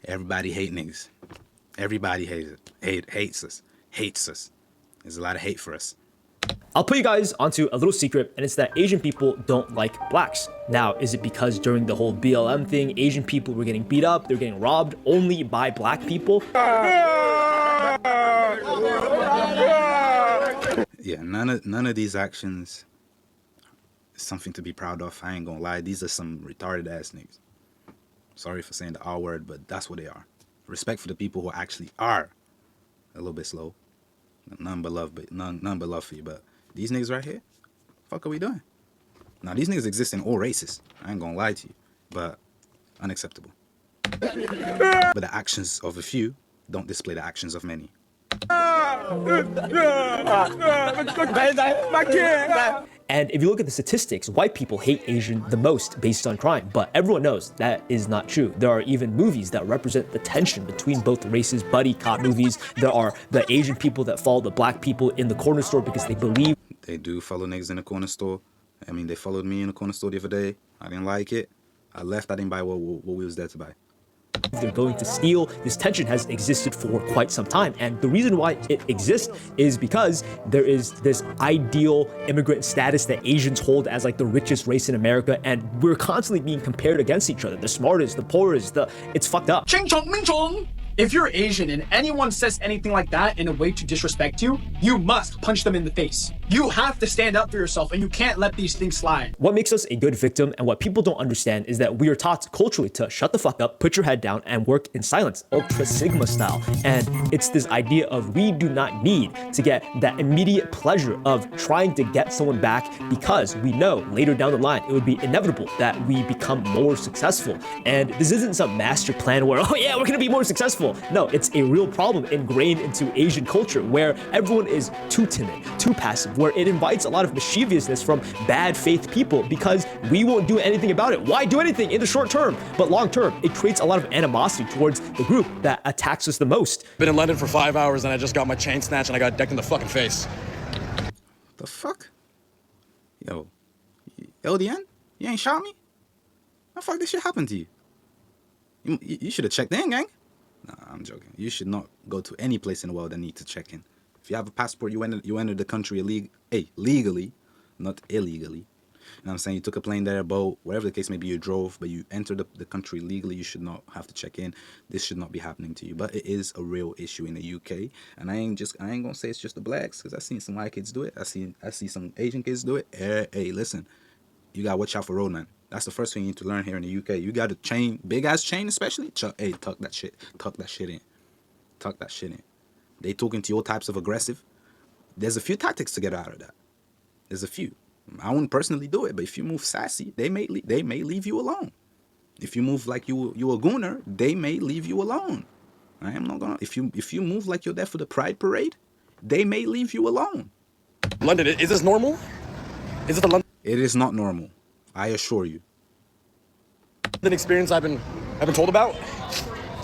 Everybody hate niggas. Everybody hates us. Hates us. There's a lot of hate for us. I'll put you guys onto a little secret, and it's that Asian people don't like blacks. Now, is it because during the whole BLM thing, Asian people were getting beat up, they're getting robbed only by black people? Yeah, none of these actions is something to be proud of. I ain't gonna lie, these are some retarded ass niggas. Sorry for saying the R word, but that's what they are. Respect for the people who actually are a little bit slow. None but love for you. But these niggas right here, fuck are we doing? Now these niggas exist in all races. I ain't gonna lie to you, but unacceptable. But the actions of a few don't display the actions of many. And if you look at the statistics, white people hate Asian the most based on crime, but everyone knows that is not true. There are even movies that represent the tension between both races, buddy cop movies. There are the Asian people that follow the black people in the corner store because they believe. They do follow niggas in the corner store. I mean, they followed me in the corner store the other day. I didn't like it. I left. I didn't buy what we was there to buy. They're going to steal. This tension has existed for quite some time, and the reason why it exists is because there is this ideal immigrant status that Asians hold as like the richest race in America, and we're constantly being compared against each other. The smartest, the poorest, it's fucked up. Ching chong ming chong. If you're Asian and anyone says anything like that in a way to disrespect you, you must punch them in the face. You have to stand up for yourself, and you can't let these things slide. What makes us a good victim and what people don't understand is that we are taught culturally to shut the fuck up, put your head down, and work in silence, Ultra Sigma style. And it's this idea of we do not need to get that immediate pleasure of trying to get someone back because we know later down the line it would be inevitable that we become more successful. And this isn't some master plan where, oh yeah, we're gonna be more successful. No, it's a real problem ingrained into Asian culture where everyone is too timid, too passive, where it invites a lot of mischievousness from bad faith people because we won't do anything about it. Why do anything in the short term? But long term, it creates a lot of animosity towards the group that attacks us the most. Been in London for 5 hours and I just got my chain snatched and I got decked in the fucking face. The fuck? Yo, LDN? You ain't shot me? How the fuck this shit happened to you? You should have checked in, gang. Nah, I'm joking. You should not go to any place in the world that need to check in. If you have a passport, you enter the country legally, not illegally. You know what I'm saying? You took a plane there, a boat, whatever the case may be, you drove, but you entered the country legally. You should not have to check in. This should not be happening to you. But it is a real issue in the UK, and I ain't gonna say it's just the blacks, because I seen some white kids do it. I see some Asian kids do it. Hey, listen, you gotta watch out for roadman. That's the first thing you need to learn here in the UK. You got a chain, big ass chain especially. Tuck that shit in. They talking to your types of aggressive. There's a few tactics to get out of that. There's a few. I wouldn't personally do it, but if you move sassy, they may leave you alone. If you move like you a gooner, they may leave you alone. I am not gonna. If you move like you're there for the Pride Parade, they may leave you alone. London, is this normal? Is it the London? It is not normal. I assure you. The experience I've been told about.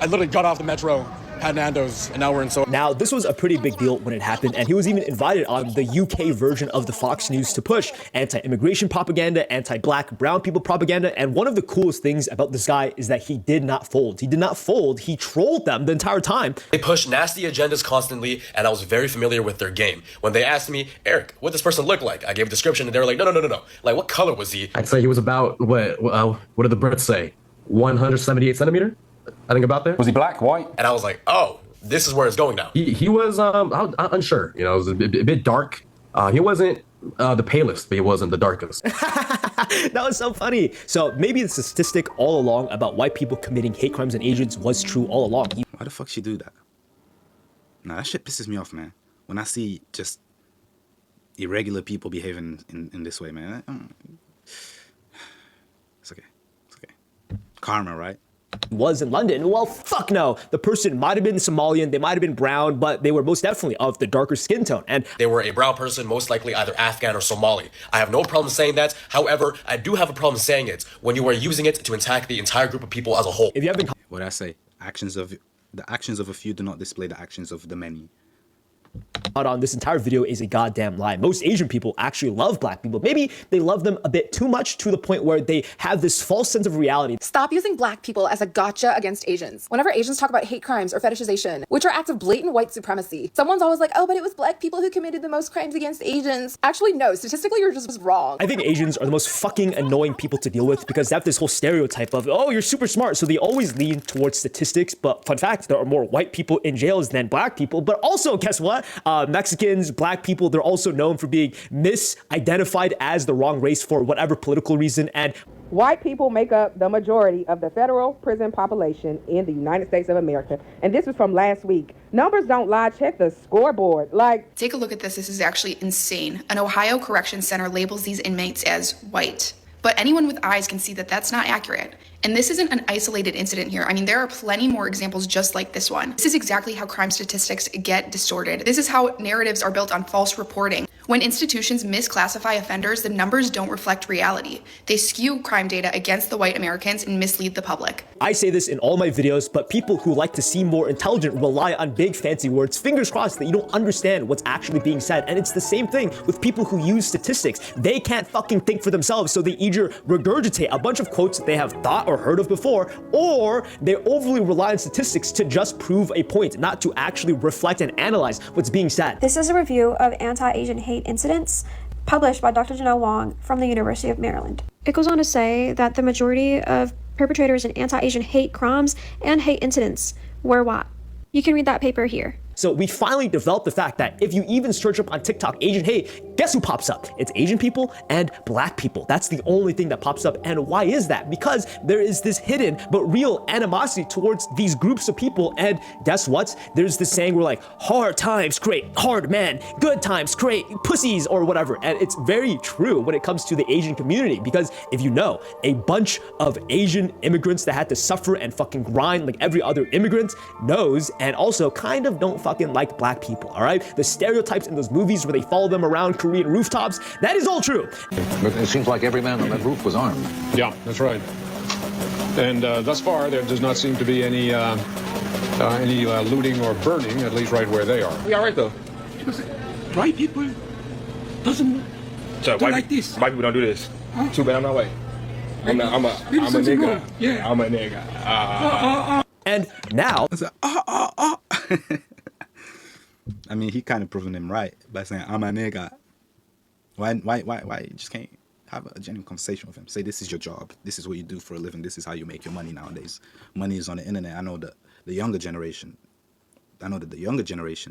I literally got off the metro, had Nando's, and now we're in so. Now, this was a pretty big deal when it happened, and he was even invited on the UK version of the Fox News to push anti-immigration propaganda, anti-black, brown people propaganda, and one of the coolest things about this guy is that he did not fold. He did not fold, he trolled them the entire time. They push nasty agendas constantly, and I was very familiar with their game. When they asked me, Eric, what does this person look like? I gave a description, and they were like, no. Like, what color was he? I'd say he was about, what did the Brits say? 178 centimeter? I think about there. Was he black, white? And I was like, oh, this is where it's going now. He was unsure. You know, it was a bit dark. He wasn't the palest, but he wasn't the darkest. That was so funny. So maybe the statistic all along about white people committing hate crimes and Asians was true all along. Why the fuck she do that? Nah, that shit pisses me off, man. When I see just irregular people behaving in this way, man. It's okay. Karma, right? Was in London. Well, fuck no. The person might have been Somalian, they might have been brown, but they were most definitely of the darker skin tone. And they were a brown person, most likely either Afghan or Somali. I have no problem saying that. However, I do have a problem saying it when you are using it to attack the entire group of people as a whole. If you haven't, what I say, the actions of a few do not display the actions of the many. on this entire video is a goddamn lie. Most Asian people actually love black people. Maybe they love them a bit too much to the point where they have this false sense of reality. Stop using black people as a gotcha against Asians. Whenever Asians talk about hate crimes or fetishization, which are acts of blatant white supremacy, someone's always like, oh, but it was black people who committed the most crimes against Asians. Actually, no, statistically, you're just wrong. I think Asians are the most fucking annoying people to deal with because they have this whole stereotype of, oh, you're super smart. So they always lean towards statistics. But fun fact, there are more white people in jails than black people. But also, guess what? Mexicans, black people, they're also known for being misidentified as the wrong race for whatever political reason. And white people make up the majority of the federal prison population in the United States of America. And this was from last week. Numbers don't lie. Check the scoreboard. Take a look at this. This is actually insane. An Ohio correction center labels these inmates as white. But anyone with eyes can see that that's not accurate. And this isn't an isolated incident here. I mean, there are plenty more examples just like this one. This is exactly how crime statistics get distorted. This is how narratives are built on false reporting. When institutions misclassify offenders, the numbers don't reflect reality. They skew crime data against the white Americans and mislead the public. I say this in all my videos, but people who like to seem more intelligent rely on big fancy words. Fingers crossed that you don't understand what's actually being said. And it's the same thing with people who use statistics. They can't fucking think for themselves, so they either regurgitate a bunch of quotes that they have thought or heard of before, or they overly rely on statistics to just prove a point, not to actually reflect and analyze what's being said. This is a review of anti-Asian hate incidents published by Dr. Janelle Wong from the University of Maryland. It goes on to say that the majority of perpetrators in anti-Asian hate crimes and hate incidents were white. You can read that paper here. So we finally developed the fact that if you even search up on TikTok Asian hate, guess who pops up? It's Asian people and black people. That's the only thing that pops up. And why is that? Because there is this hidden but real animosity towards these groups of people. And guess what? There's this saying where like, hard times create hard men, good times create pussies or whatever. And it's very true when it comes to the Asian community, because if you know, a bunch of Asian immigrants that had to suffer and fucking grind like every other immigrant knows, and also kind of don't fucking like black people, all right? The stereotypes in those movies where they follow them around Korean rooftops, that is all true. But it seems like every man on that roof was armed. Yeah, that's right. And thus far, there does not seem to be any looting or burning, at least right where they are. We all right, though? Because white people doesn't like this. White people don't do this. Huh? Too bad I'm not white. I'm a nigga. Yeah. I'm a nigga. And now, I mean, he kind of proving him right by saying, I'm a nigga. Why you just can't have a genuine conversation with him? Say, this is your job. This is what you do for a living. This is how you make your money nowadays. Money is on the internet. I know that the younger generation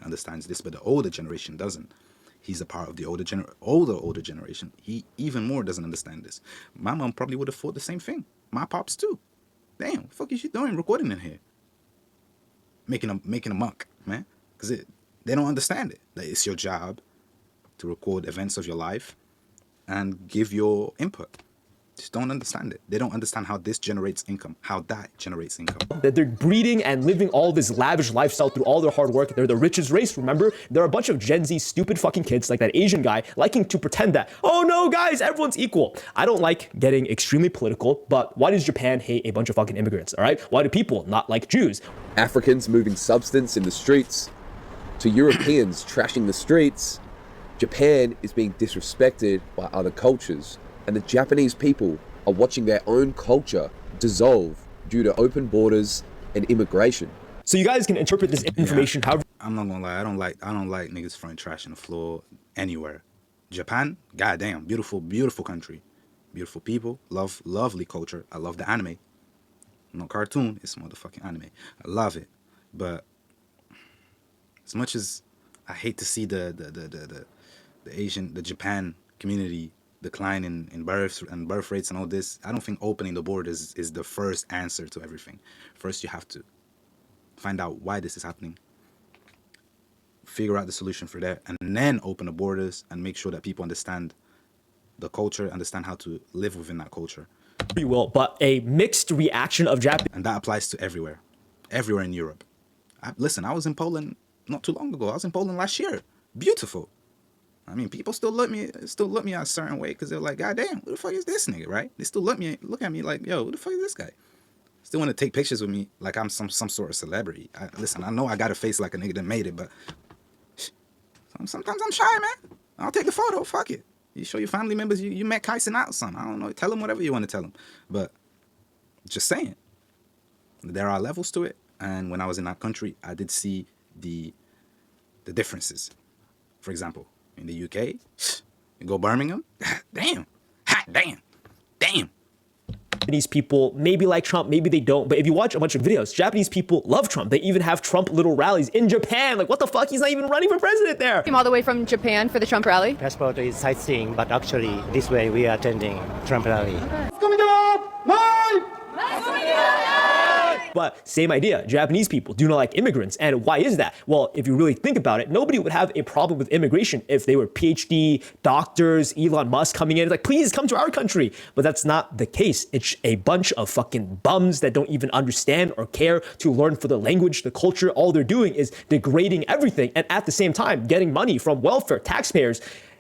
understands this, but the older generation doesn't. He's a part of the older generation. He even more doesn't understand this. My mom probably would have thought the same thing. My pops too. Damn, what the fuck is you doing recording in here? Making a muck, man. Because they don't understand it. Like, it's your job to record events of your life and give your input. Just don't understand it. They don't understand how this generates income, how that generates income. That they're breeding and living all this lavish lifestyle through all their hard work. They're the richest race, remember? There are a bunch of Gen Z stupid fucking kids like that Asian guy liking to pretend that, oh no guys, everyone's equal. I don't like getting extremely political, but why does Japan hate a bunch of fucking immigrants, all right? Why do people not like Jews? Africans moving substance in the streets, to Europeans trashing the streets, Japan is being disrespected by other cultures. And the Japanese people are watching their own culture dissolve due to open borders and immigration. So you guys can interpret this information however. I'm not gonna lie, I don't like niggas throwing trash on the floor anywhere. Japan, goddamn, beautiful country, beautiful people, lovely culture. I love the anime. No cartoon, it's motherfucking anime. I love it, but as much as I hate to see the Japan community decline in birth rates and all this, I don't think opening the borders is the first answer to everything. First, you have to find out why this is happening, figure out the solution for that, and then open the borders and make sure that people understand the culture, understand how to live within that culture. You will, but a mixed reaction of Japan. And that applies to everywhere in Europe. Listen, I was in Poland not too long ago. I was in Poland last year. Beautiful. I mean, people still look me a certain way because they're like, God damn, who the fuck is this nigga, right? They still look at me like, yo, who the fuck is this guy? Still want to take pictures with me like I'm some sort of celebrity. Listen, I know I got a face like a nigga that made it, but Sometimes I'm shy, man. I'll take the photo. Fuck it. You show your family members you met Kyson out or something. I don't know. Tell them whatever you want to tell them. But just saying, there are levels to it. And when I was in that country, I did see the differences. For example, in the UK, you go Birmingham, damn, hot damn, damn. Japanese people maybe like Trump, maybe they don't. But if you watch a bunch of videos, Japanese people love Trump. They even have Trump little rallies in Japan. Like, what the fuck? He's not even running for president there. Came all the way from Japan for the Trump rally. Passport is sightseeing, but actually this way we are attending Trump rally. But same idea, Japanese people do not like immigrants. And why is that? Well, if you really think about it, nobody would have a problem with immigration if they were PhD doctors, Elon Musk coming in. It's like, please come to our country. But that's not the case. It's a bunch of fucking bums that don't even understand or care to learn for the language, the culture. All they're doing is degrading everything. And at the same time, getting money from welfare, taxpayers.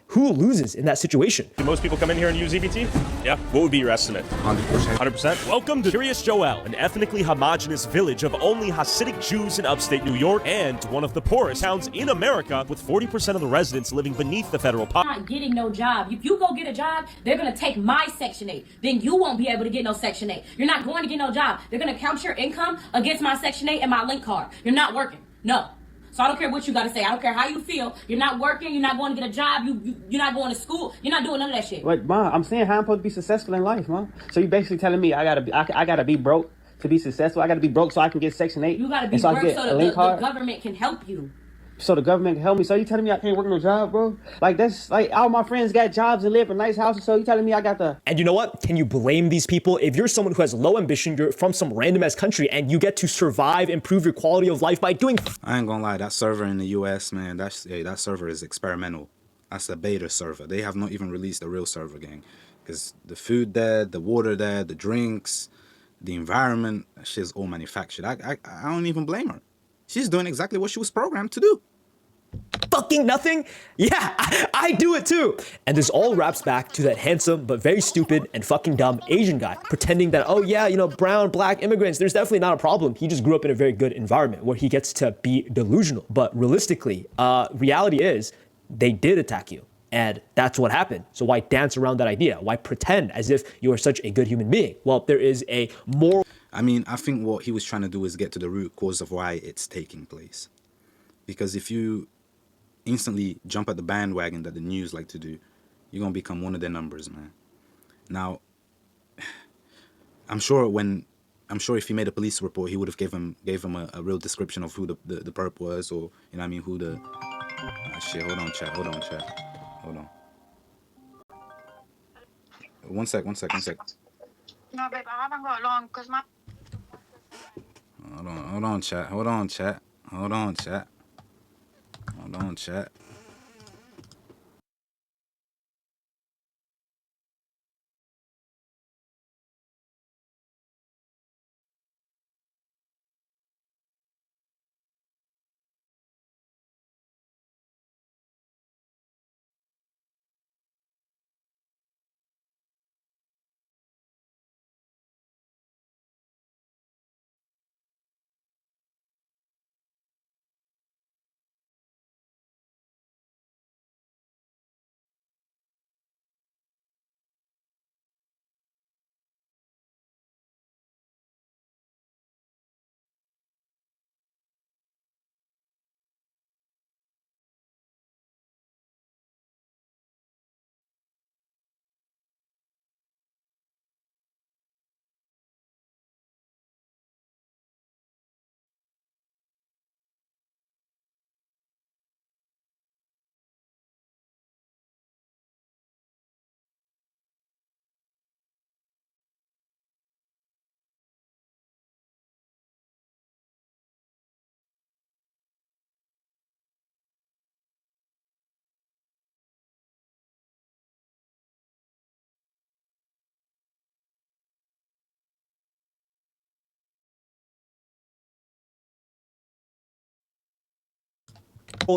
Who loses in that situation? Do most people come in here and use EBT? Yeah. What would be your estimate? 100%. 100%? Welcome to Curious Joel, an ethnically homogenous village of only Hasidic Jews in upstate New York and one of the poorest towns in America, with 40% of the residents living beneath the federal poverty. Not getting no job. If you go get a job, they're going to take my Section 8. Then you won't be able to get no Section 8. You're not going to get no job. They're going to count your income against my Section 8 and my link card. You're not working. No. So I don't care what you got to say. I don't care how you feel. You're not working. You're not going to get a job. You're not going to school. You're not doing none of that shit. Wait, Mom, I'm saying how I'm supposed to be successful in life, Mom. So you basically telling me I gotta be broke to be successful? I gotta be broke so I can get Section 8? You got to be so broke so the government can help you. So the government can help me? So you telling me I can't work no job, bro? Like, that's like all my friends got jobs and live in nice houses, so you telling me I got the... And you know what? Can you blame these people? If you're someone who has low ambition, you're from some random ass country and you get to survive, improve your quality of life by doing... I ain't gonna lie, that server in the US, man, that server is experimental. That's a beta server. They have not even released a real server, gang. Because the food there, the water there, the drinks, the environment, that shit's all manufactured. I don't even blame her. She's doing exactly what she was programmed to do. Fucking nothing? Yeah, I do it too. And this all wraps back to that handsome but very stupid and fucking dumb Asian guy pretending that, oh yeah, you know, brown, black immigrants, there's definitely not a problem. He just grew up in a very good environment where he gets to be delusional. But realistically, reality is they did attack you. And that's what happened. So why dance around that idea? Why pretend as if you are such a good human being? Well, there is a moral... I mean, I think what he was trying to do is get to the root cause of why it's taking place. Because if you instantly jump at the bandwagon that the news like to do, you're going to become one of their numbers, man. Now, I'm sure if he made a police report, he would have gave him a real description of who the perp was, or, you know what I mean, who the... shit, hold on, chat. Hold on. One sec. No, babe, I haven't got long because my... Hold on, chat.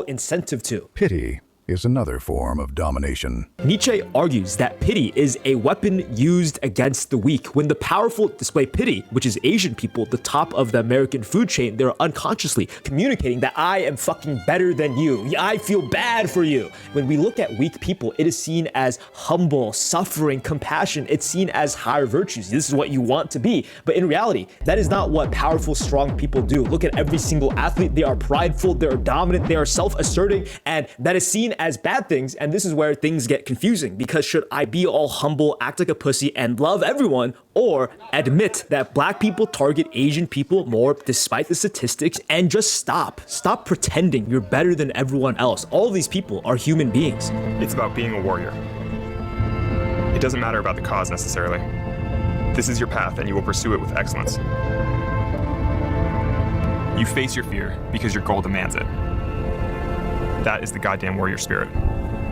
incentive to. Pity is another form of domination. Nietzsche argues that pity is a weapon used against the weak. When the powerful display pity, which is Asian people, the top of the American food chain, they're unconsciously communicating that I am fucking better than you. I feel bad for you. When we look at weak people, it is seen as humble, suffering, compassion. It's seen as higher virtues. This is what you want to be. But in reality, that is not what powerful, strong people do. Look at every single athlete. They are prideful, they are dominant, they are self-asserting, and that is seen as bad things. And this is where things get confusing, because should I be all humble, act like a pussy, and love everyone, or admit that black people target Asian people more despite the statistics, and just stop pretending you're better than everyone else? All of these people are human beings. It's about being a warrior. It doesn't matter about the cause necessarily. This is your path and you will pursue it with excellence. You face your fear because your goal demands it. That is the goddamn warrior spirit.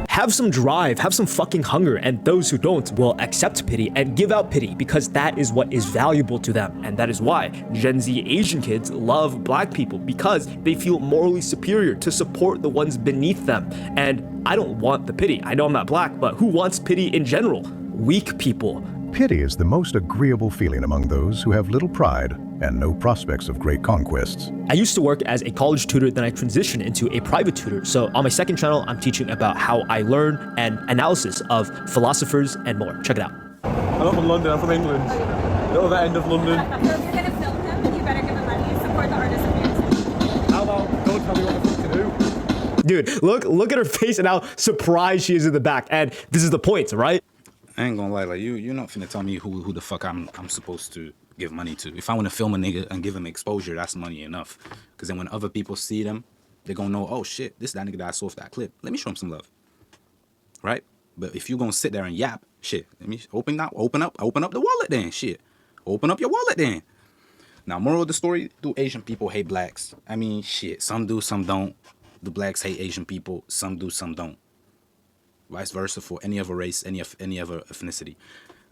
Have some drive, have some fucking hunger, and those who don't will accept pity and give out pity because that is what is valuable to them. And that is why Gen Z Asian kids love black people, because they feel morally superior to support the ones beneath them. And I don't want the pity. I know I'm not black, but who wants pity in general? Weak people. Pity is the most agreeable feeling among those who have little pride and no prospects of great conquests. I used to work as a college tutor, then I transitioned into a private tutor. So on my second channel, I'm teaching about how I learn and analysis of philosophers and more. Check it out. I'm not from London, I'm from England. The other end of London. So if you're gonna film him, you better give him money, support the artists of music. How about don't tell me what the fuck to do? Dude, look at her face and how surprised she is in the back. And this is the point, right? I ain't gonna lie, like you're not finna tell me who the fuck I'm supposed to give money to. If I want to film a nigga and give him exposure, that's money enough. Because then when other people see them, they're gonna know, oh shit, this is that nigga that I saw off that clip. Let me show him some love, right? But if you're gonna sit there and yap, shit, let me open up the wallet then, shit. Open up your wallet then. Now, moral of the story: do Asian people hate blacks? I mean, shit, some do, some don't. The blacks hate Asian people, some do, some don't. Vice versa for any other race, any other ethnicity.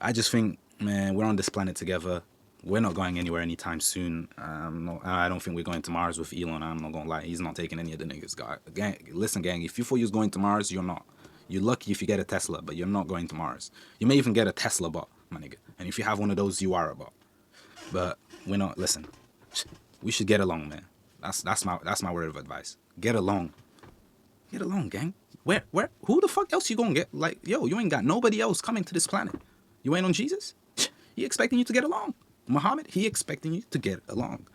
I just think, man, we're on this planet together. We're not going anywhere anytime soon. I don't think we're going to Mars with Elon. I'm not gonna lie, he's not taking any of the niggas. Gang, listen, gang, if you thought you was going to Mars, you're not. You're lucky if you get a Tesla, but you're not going to Mars. You may even get a Tesla bot, my nigga. And if you have one of those, you are a bot. But we're not. Listen, we should get along, man. That's my word of advice. Get along. Get along, gang. Where, who the fuck else you gonna get? Like, yo, you ain't got nobody else coming to this planet. You ain't on Jesus? He expecting you to get along. Muhammad, he expecting you to get along.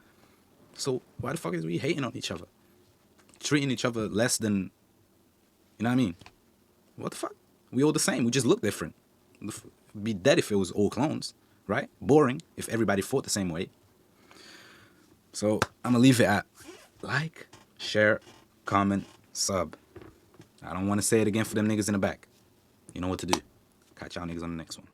So why the fuck is we hating on each other? Treating each other less than, you know what I mean? What the fuck? We all the same, we just look different. Be dead if it was all clones, right? Boring if everybody thought the same way. So I'm gonna leave it at like, share, comment, sub. I don't want to say it again for them niggas in the back. You know what to do. Catch y'all niggas on the next one.